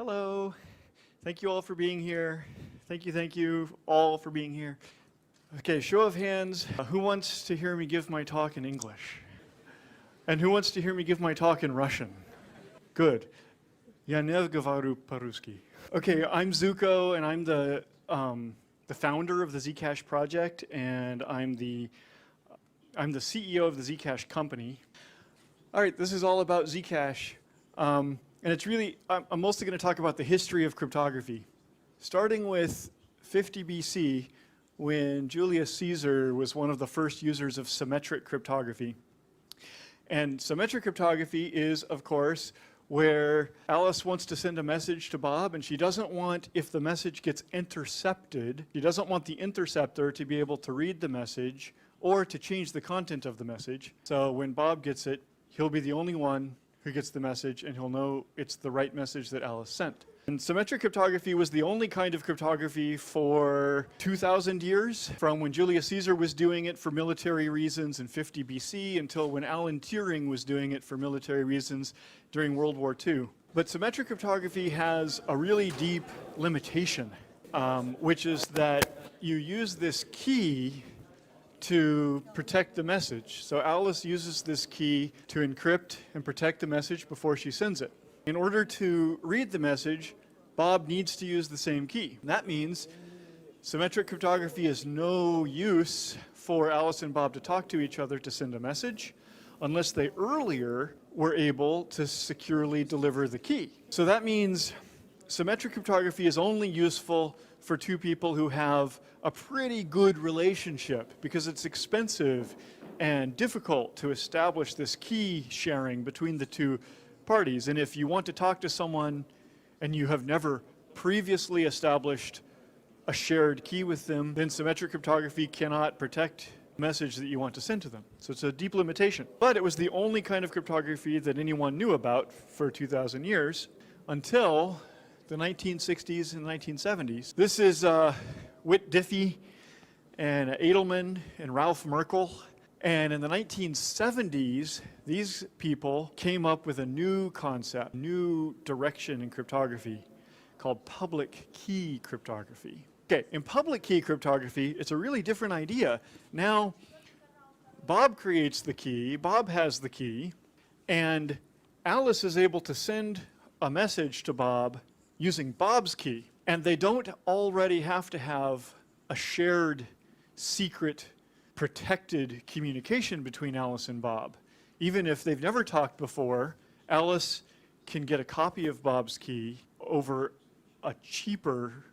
Hello. Thank you all for being here. Thank you all for being here. Okay, show of hands. Who wants to hear me give my talk in English? And who wants to hear me give my talk in Russian? Good. Я не говорю по-русски. Okay, I'm Zooko, and I'm the founder of the Zcash project, and I'm the CEO of the Zcash company. All right, this is all about Zcash. And it's really, I'm mostly going to talk about the history of cryptography. Starting with 50 BC, when Julius Caesar was one of the first users of symmetric cryptography. And symmetric cryptography is, of course, where Alice wants to send a message to Bob, and she doesn't want, if the message gets intercepted, she doesn't want the interceptor to be able to read the message or to change the content of the message. So when Bob gets it, he'll be the only one who gets the message, and he'll know it's the right message that Alice sent. And symmetric cryptography was the only kind of cryptography for 2,000 years, from when Julius Caesar was doing it for military reasons in 50 BC until when Alan Turing was doing it for military reasons during World War II. But symmetric cryptography has a really deep limitation, which is that you use this key to protect the message. So Alice uses this key to encrypt and protect the message before she sends it. In order to read the message, Bob needs to use the same key. That means symmetric cryptography is no use for Alice and Bob to talk to each other to send a message unless they earlier were able to securely deliver the key. So that means symmetric cryptography is only useful for two people who have a pretty good relationship, because it's expensive and difficult to establish this key sharing between the two parties. And if you want to talk to someone and you have never previously established a shared key with them, then symmetric cryptography cannot protect the message that you want to send to them. So it's a deep limitation. But it was the only kind of cryptography that anyone knew about for 2,000 years until the 1960s and 1970s. This is Whit Diffie and Edelman and Ralph Merkle. And in the 1970s, these people came up with a new concept, new direction in cryptography called public key cryptography. Okay, in public key cryptography, it's a really different idea. Now, Bob creates the key, Bob has the key, and Alice is able to send a message to Bob using Bob's key. And they don't already have to have a shared, secret, protected communication between Alice and Bob. Even if they've never talked before, Alice can get a copy of Bob's key over a cheaper,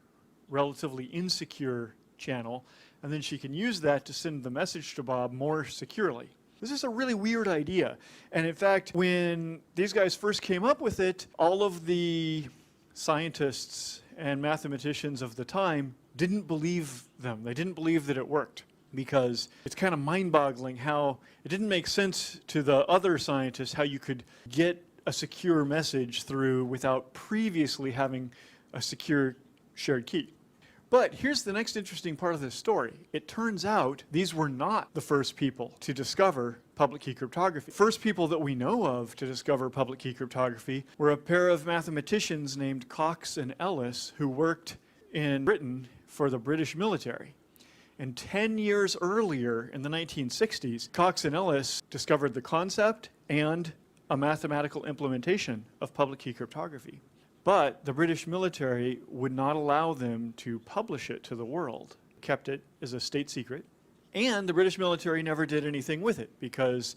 relatively insecure channel, and then she can use that to send the message to Bob more securely. This is a really weird idea. And in fact, when these guys first came up with it, all of the scientists and mathematicians of the time didn't believe them. They didn't believe that it worked, because it's kind of mind-boggling how it didn't make sense to the other scientists how you could get a secure message through without previously having a secure shared key. But here's the next interesting part of this story. It turns out these were not the first people to discover public key cryptography. First people that we know of to discover public key cryptography were a pair of mathematicians named Cox and Ellis, who worked in Britain for the British military. And 10 years earlier, in the 1960s, Cox and Ellis discovered the concept and a mathematical implementation of public key cryptography. But the British military would not allow them to publish it to the world, kept it as a state secret. And the British military never did anything with it, because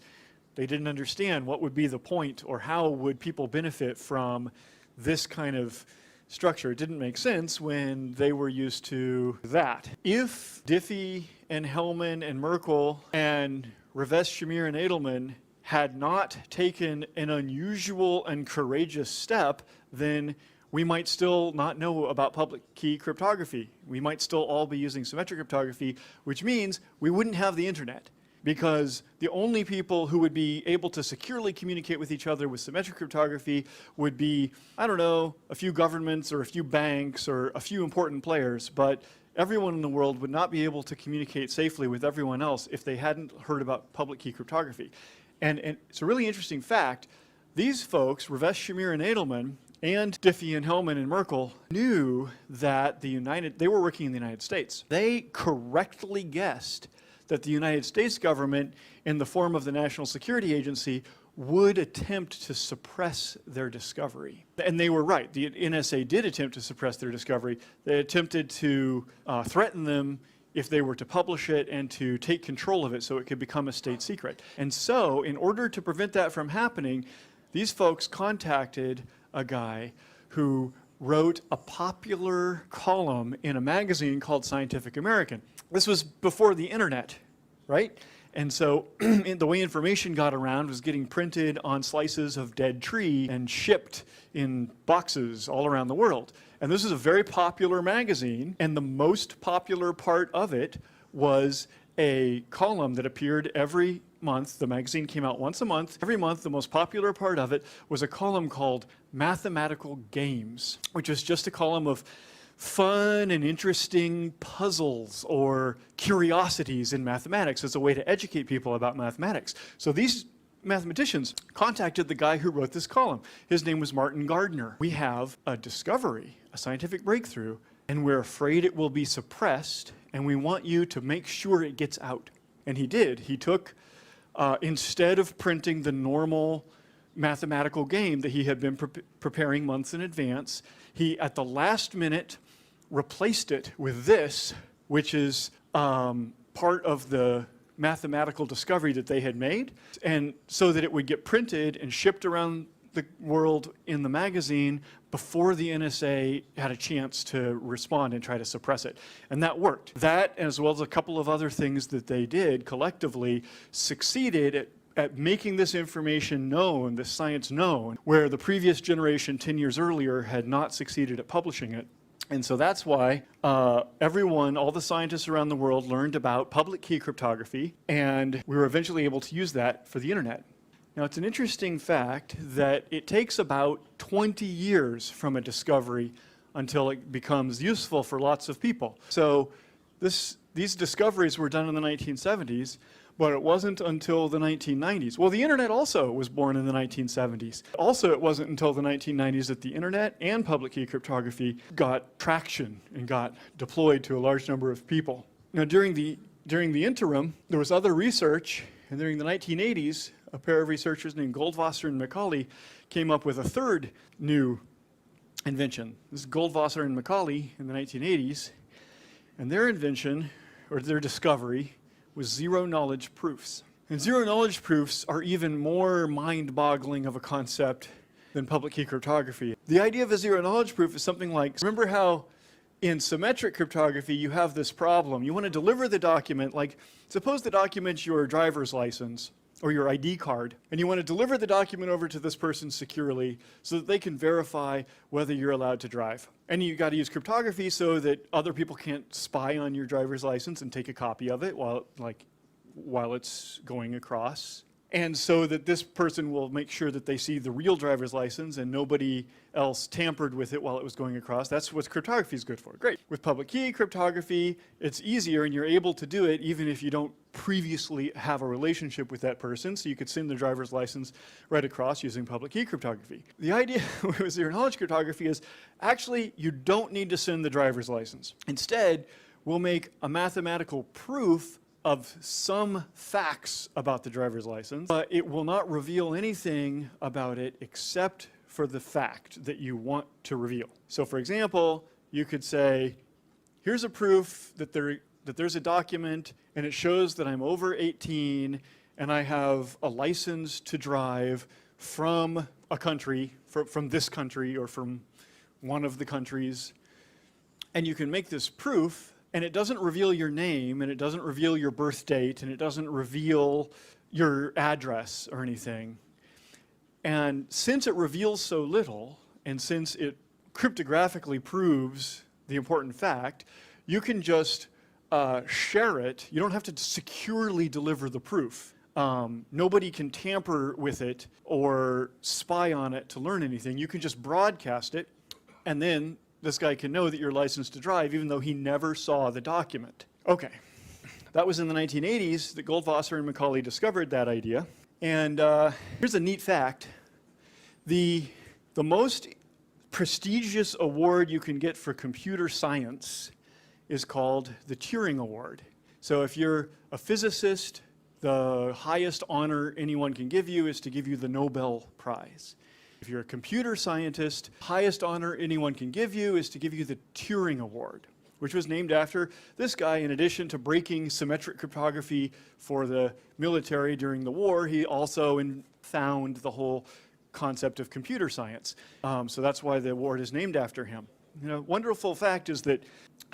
they didn't understand what would be the point or how would people benefit from this kind of structure. It didn't make sense when they were used to that. If Diffie and Hellman and Merkle and Rivest, Shamir, and Edelman had not taken an unusual and courageous step, then we might still not know about public key cryptography. We might still all be using symmetric cryptography, which means we wouldn't have the internet, because the only people who would be able to securely communicate with each other with symmetric cryptography would be, I don't know, a few governments or a few banks or a few important players, but everyone in the world would not be able to communicate safely with everyone else if they hadn't heard about public key cryptography. And it's a really interesting fact. These folks, Rivest, Shamir, and Edelman, and Diffie and Hellman and Merkel knew that they were working in the United States. They correctly guessed that the United States government, in the form of the National Security Agency, would attempt to suppress their discovery. And they were right. The NSA did attempt to suppress their discovery. They attempted to threaten them if they were to publish it and to take control of it so it could become a state secret. And so, in order to prevent that from happening, these folks contacted a guy who wrote a popular column in a magazine called Scientific American. This was before the internet, right? And so the way information got around was getting printed on slices of dead tree and shipped in boxes all around the world. And this is a very popular magazine, and the most popular part of it was a column that appeared every month. The magazine came out once a month. Every month, the most popular part of it was a column called Mathematical Games, which was just a column of fun and interesting puzzles or curiosities in mathematics as a way to educate people about mathematics. So these mathematicians contacted the guy who wrote this column. His name was Martin Gardner. We have a discovery, a scientific breakthrough, and we're afraid it will be suppressed, and we want you to make sure it gets out. And he did. He took, instead of printing the normal mathematical game that he had been preparing months in advance, he, at the last minute, replaced it with this, which is part of the mathematical discovery that they had made, and so that it would get printed and shipped around the world in the magazine before the NSA had a chance to respond and try to suppress it. And that worked. That, as well as a couple of other things that they did collectively, succeeded at making this information known, this science known, where the previous generation 10 years earlier had not succeeded at publishing it. And so that's why everyone, all the scientists around the world, learned about public key cryptography, and we were eventually able to use that for the internet. Now, it's an interesting fact that it takes about 20 years from a discovery until it becomes useful for lots of people. So these discoveries were done in the 1970s, but it wasn't until the 1990s. Well, the internet also was born in the 1970s. Also, it wasn't until the 1990s that the internet and public key cryptography got traction and got deployed to a large number of people. Now, during the interim, there was other research, and during the 1980s, a pair of researchers named Goldwasser and Macaulay came up with a third new invention. This is Goldwasser and Macaulay in the 1980s, and their invention, or their discovery, was zero-knowledge proofs. And zero-knowledge proofs are even more mind-boggling of a concept than public key cryptography. The idea of a zero-knowledge proof is something like, remember how in symmetric cryptography you have this problem. You want to deliver the document, like suppose the document's your driver's license or your ID card, and you want to deliver the document over to this person securely so that they can verify whether you're allowed to drive. And you got to use cryptography so that other people can't spy on your driver's license and take a copy of it while it's going across. And so that this person will make sure that they see the real driver's license and nobody else tampered with it while it was going across. That's what cryptography is good for. Great. With public key cryptography, it's easier and you're able to do it even if you don't previously have a relationship with that person. So you could send the driver's license right across using public key cryptography. The idea with zero-knowledge cryptography is actually you don't need to send the driver's license. Instead, we'll make a mathematical proof of some facts about the driver's license, but it will not reveal anything about it except for the fact that you want to reveal. So for example, you could say, here's a proof that there's a document and it shows that I'm over 18 and I have a license to drive from a country, from this country or from one of the countries. And you can make this proof, and it doesn't reveal your name, and it doesn't reveal your birth date, and it doesn't reveal your address or anything. And since it reveals so little, and since it cryptographically proves the important fact, you can just share it. You don't have to securely deliver the proof. Nobody can tamper with it or spy on it to learn anything. You can just broadcast it, and then this guy can know that you're licensed to drive even though he never saw the document. Okay, that was in the 1980s that Goldwasser and Macaulay discovered that idea. And here's a neat fact. The most prestigious award you can get for computer science is called the Turing Award. So if you're a physicist, the highest honor anyone can give you is to give you the Nobel Prize. If you're a computer scientist, highest honor anyone can give you is to give you the Turing Award, which was named after this guy. In addition to breaking symmetric cryptography for the military during the war, he also found the whole concept of computer science. So that's why the award is named after him. You know, wonderful fact is that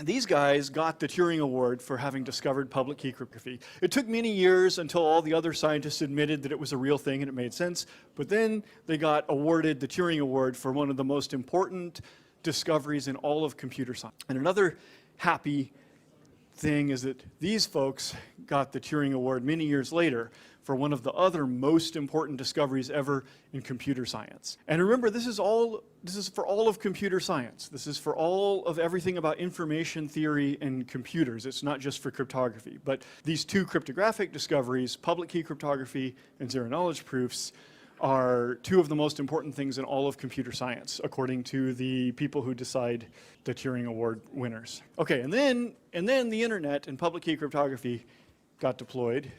these guys got the Turing Award for having discovered public key cryptography. It took many years until all the other scientists admitted that it was a real thing and it made sense, but then they got awarded the Turing Award for one of the most important discoveries in all of computer science. And another happy thing is that these folks got the Turing Award many years later for one of the other most important discoveries ever in computer science. And remember, this is for all of computer science. This is for all of everything about information theory and computers. It's not just for cryptography. But these two cryptographic discoveries, public key cryptography and zero knowledge proofs, are two of the most important things in all of computer science, according to the people who decide the Turing Award winners. Okay, and then the internet and public key cryptography got deployed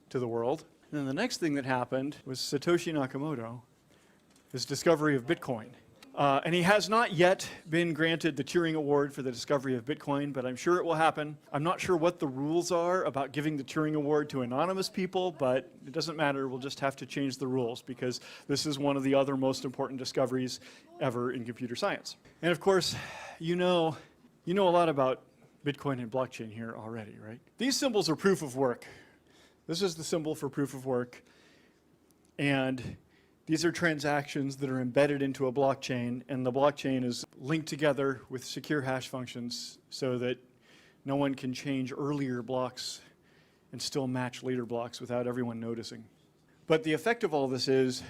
to the world. And then the next thing that happened was Satoshi Nakamoto, his discovery of Bitcoin. And he has not yet been granted the Turing Award for the discovery of Bitcoin, but I'm sure it will happen. I'm not sure what the rules are about giving the Turing Award to anonymous people, but it doesn't matter. We'll just have to change the rules because this is one of the other most important discoveries ever in computer science. And of course, you know a lot about Bitcoin and blockchain here already, right? These symbols are proof of work. This is the symbol for proof of work. And these are transactions that are embedded into a blockchain, and the blockchain is linked together with secure hash functions so that no one can change earlier blocks and still match later blocks without everyone noticing. But the effect of all this is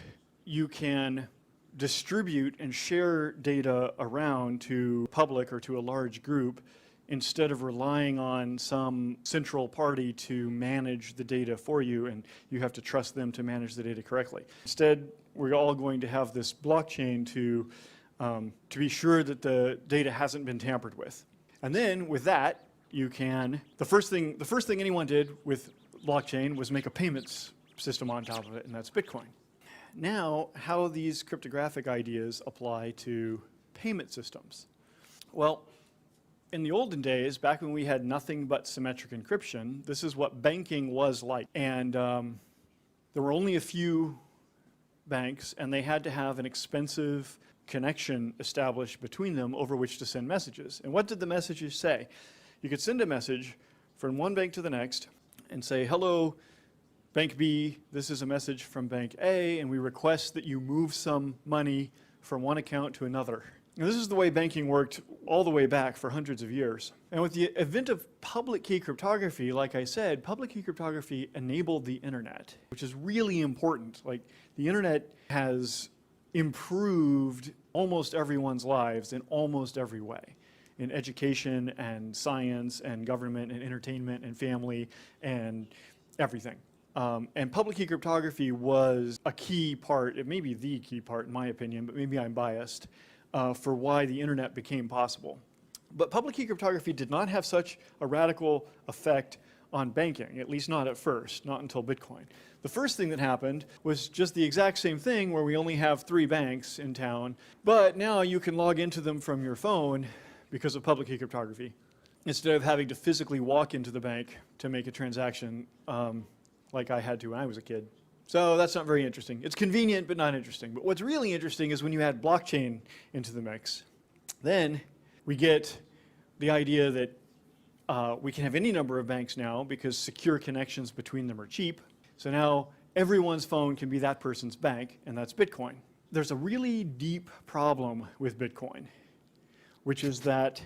you can distribute and share data around to public or to a large group instead of relying on some central party to manage the data for you, and you have to trust them to manage the data correctly. Instead, we're all going to have this blockchain to be sure that the data hasn't been tampered with. And then with that, you can, the first thing anyone did with blockchain was make a payments system on top of it, and that's Bitcoin. Now, how these cryptographic ideas apply to payment systems. Well, in the olden days, back when we had nothing but symmetric encryption, this is what banking was like. And there were only a few banks, and they had to have an expensive connection established between them over which to send messages. And what did the messages say? You could send a message from one bank to the next and say, hello, Bank B, this is a message from Bank A, and we request that you move some money from one account to another. Now, this is the way banking worked all the way back for hundreds of years. And with the advent of public key cryptography, like I said, public key cryptography enabled the internet, which is really important. Like, the internet has improved almost everyone's lives in almost every way, in education and science and government and entertainment and family and everything. And public key cryptography was a key part, it may be the key part in my opinion, but maybe I'm biased, for why the internet became possible. But public key cryptography did not have such a radical effect on banking, at least not at first, not until Bitcoin. The first thing that happened was just the exact same thing where we only have 3 banks in town, but now you can log into them from your phone because of public key cryptography, instead of having to physically walk into the bank to make a transaction like I had to when I was a kid. So that's not very interesting. It's convenient, but not interesting. But what's really interesting is when you add blockchain into the mix, then we get the idea that we can have any number of banks now because secure connections between them are cheap. So now everyone's phone can be that person's bank, and that's Bitcoin. There's a really deep problem with Bitcoin, which is that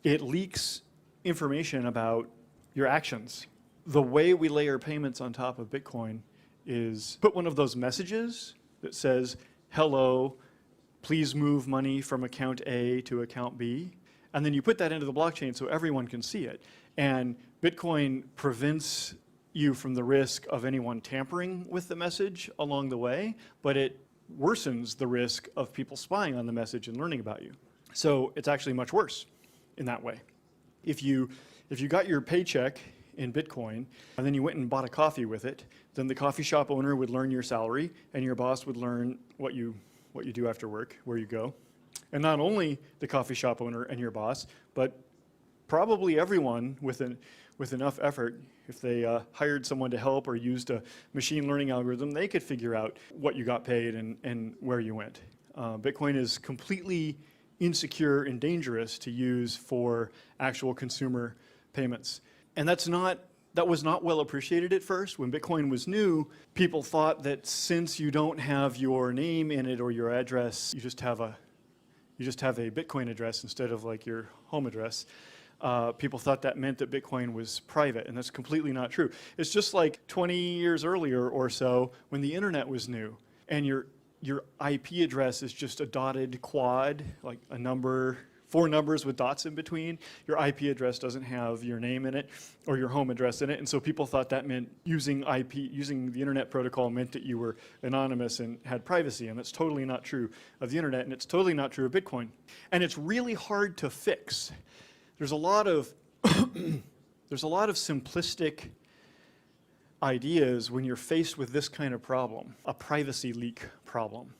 it leaks information about your actions. The way we layer payments on top of Bitcoin is put one of those messages that says, hello, please move money from account A to account B. And then you put that into the blockchain so everyone can see it. And Bitcoin prevents you from the risk of anyone tampering with the message along the way, but it worsens the risk of people spying on the message and learning about you. So it's actually much worse in that way. If you got your paycheck in Bitcoin and then you went and bought a coffee with it, then the coffee shop owner would learn your salary and your boss would learn what you do after work, where you go. And not only the coffee shop owner and your boss, but probably everyone with enough effort, if they hired someone to help or used a machine learning algorithm, they could figure out what you got paid and where you went. Bitcoin is completely insecure and dangerous to use for actual consumer payments. And that was not well appreciated at first. When Bitcoin was new, people thought that since you don't have your name in it or your address, you just have a Bitcoin address instead of like your home address. People thought that meant that Bitcoin was private, and that's completely not true. It's just like 20 years earlier or so when the internet was new, and your IP address is just a dotted quad, like a number, 4 numbers with dots in between. Your IP address doesn't have your name in it or your home address in it, and so people thought that meant using the internet protocol meant that you were anonymous and had privacy, and that's totally not true of the internet, and it's totally not true of Bitcoin. And it's really hard to fix. There's a lot of simplistic ideas when you're faced with this kind of problem, a privacy leak problem.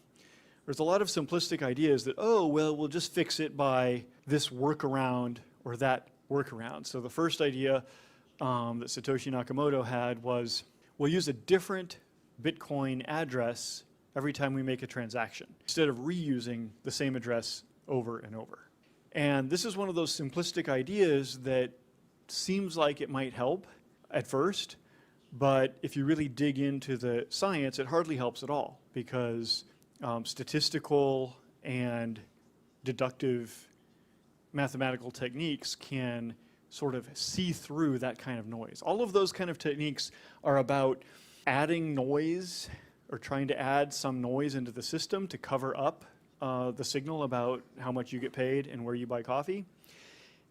There's a lot of simplistic ideas that, oh, well, we'll just fix it by this workaround or that workaround. So the first idea that Satoshi Nakamoto had was, we'll use a different Bitcoin address every time we make a transaction, instead of reusing the same address over and over. And this is one of those simplistic ideas that seems like it might help at first, but if you really dig into the science, it hardly helps at all, because statistical and deductive mathematical techniques can sort of see through that kind of noise. All of those kind of techniques are about adding noise or trying to add some noise into the system to cover up the signal about how much you get paid and where you buy coffee.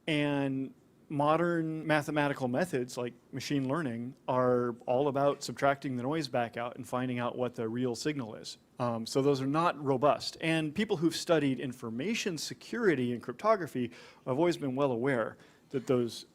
And modern mathematical methods like machine learning are all about subtracting the noise back out and finding out what the real signal is. So those are not robust. And people who've studied information security and cryptography have always been well aware that those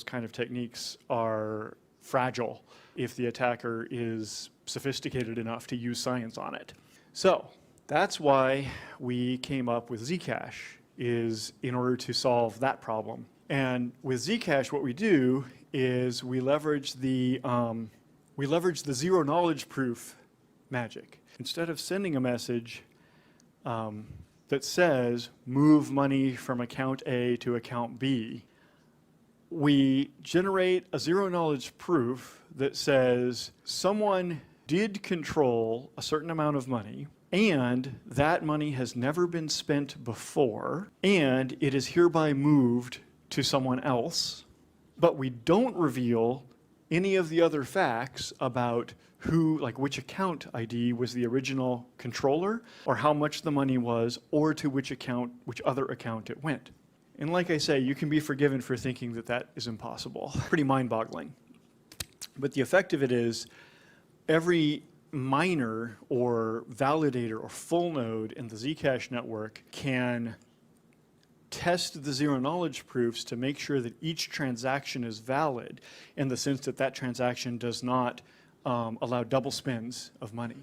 kind of techniques are fragile if the attacker is sophisticated enough to use science on it. So that's why we came up with Zcash, is in order to solve that problem. And with Zcash, what we do is we leverage the zero knowledge proof magic. Instead of sending a message that says move money from account A to account B, we generate a zero knowledge proof that says someone did control a certain amount of money, and that money has never been spent before, and it is hereby moved to someone else, but we don't reveal any of the other facts about who, like which account ID was the original controller, or how much the money was, or to which other account it went. And like I say, you can be forgiven for thinking that that is impossible. Pretty mind-boggling. But the effect of it is, every miner or validator or full node in the Zcash network can test the zero knowledge proofs to make sure that each transaction is valid, in the sense that that transaction does not allow double spends of money.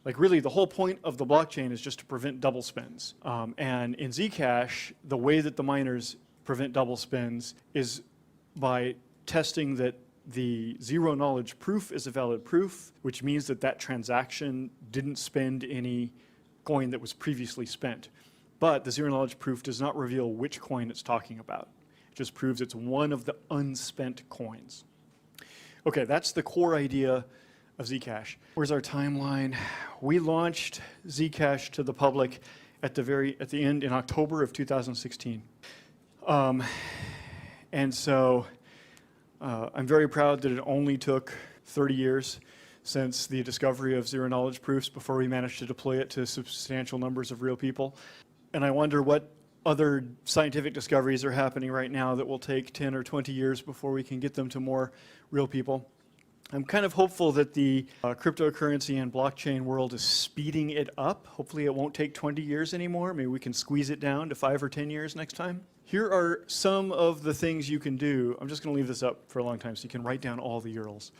Like really the whole point of the blockchain is just to prevent double spends. And in Zcash, the way that the miners prevent double spends is by testing that the zero knowledge proof is a valid proof, which means that that transaction didn't spend any coin that was previously spent. But the zero knowledge proof does not reveal which coin it's talking about. It just proves it's one of the unspent coins. Okay, that's the core idea of Zcash. Where's our timeline? We launched Zcash to the public at the end in October of 2016. And so I'm very proud that it only took 30 years since the discovery of zero knowledge proofs before we managed to deploy it to substantial numbers of real people. And I wonder what other scientific discoveries are happening right now that will take 10 or 20 years before we can get them to more real people. I'm kind of hopeful that the cryptocurrency and blockchain world is speeding it up. Hopefully it won't take 20 years anymore. Maybe we can squeeze it down to 5 or 10 years next time. Here are some of the things you can do. I'm just going to leave this up for a long time so you can write down all the URLs.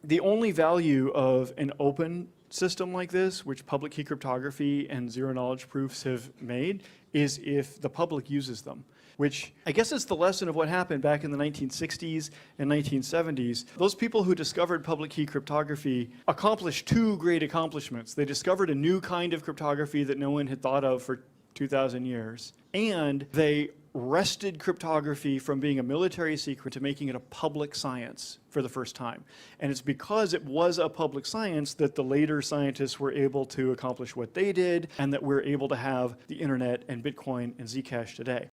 The only value of an open system like this, which public key cryptography and zero-knowledge proofs have made, is if the public uses them, which I guess is the lesson of what happened back in the 1960s and 1970s. Those people who discovered public key cryptography accomplished two great accomplishments. They discovered a new kind of cryptography that no one had thought of for 2,000 years, and they wrested cryptography from being a military secret to making it a public science for the first time. And it's because it was a public science that the later scientists were able to accomplish what they did, and that we're able to have the internet and Bitcoin and Zcash today.